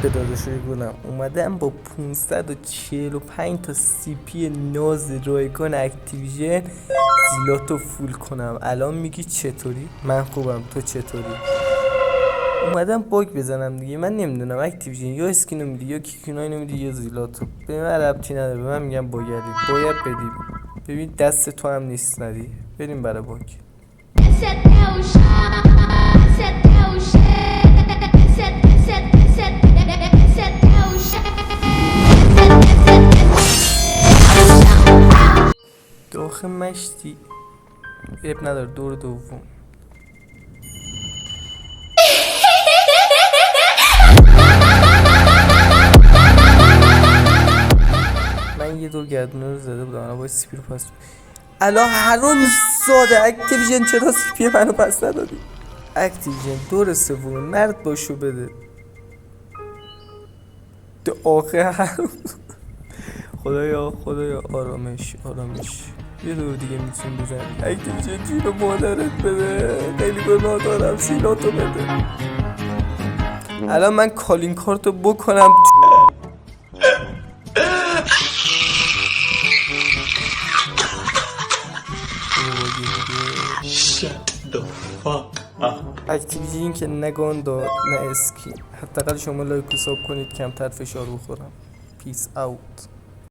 به داداشوی گلم اومدم با 545 تا سی پی ناز رایگان اکتیویژن زیلاتو فول کنم. الان میگی چطوری؟ من خوبم، تو چطوری؟ اومدم باگ بزنم دیگه. من نمیدونم اکتیویژن یا اسکینو میدی یا کیکینو میدی یا زیلاتو. به من ربطی نداره، به من میگم باگری، باید بدیم. ببین دست تو هم نیست ندی. بریم برای باگ. داخل مشتی اب نداره. دور دوم من یه دور گردونه رو زده بودم. الان باید سیپی رو پس الان حروم زاده اکتیویژن چرا سیپی منو پس ندادی؟ اکتیویژن دور سوم مرد باشو بده. تو آخه حروم. خدایا آرامش یه دور دیگه میتونیم بزنیم. اکتیویژن جیرو مادرت بده، خیلی گناه دارم، سیلاتو بده. الان من کالین کارتو بکنم اکتیویژن که نگان داد نه اسکی. حداقل شما لایک و ساب کنید کمتر فشار بخورم. پیس اوت.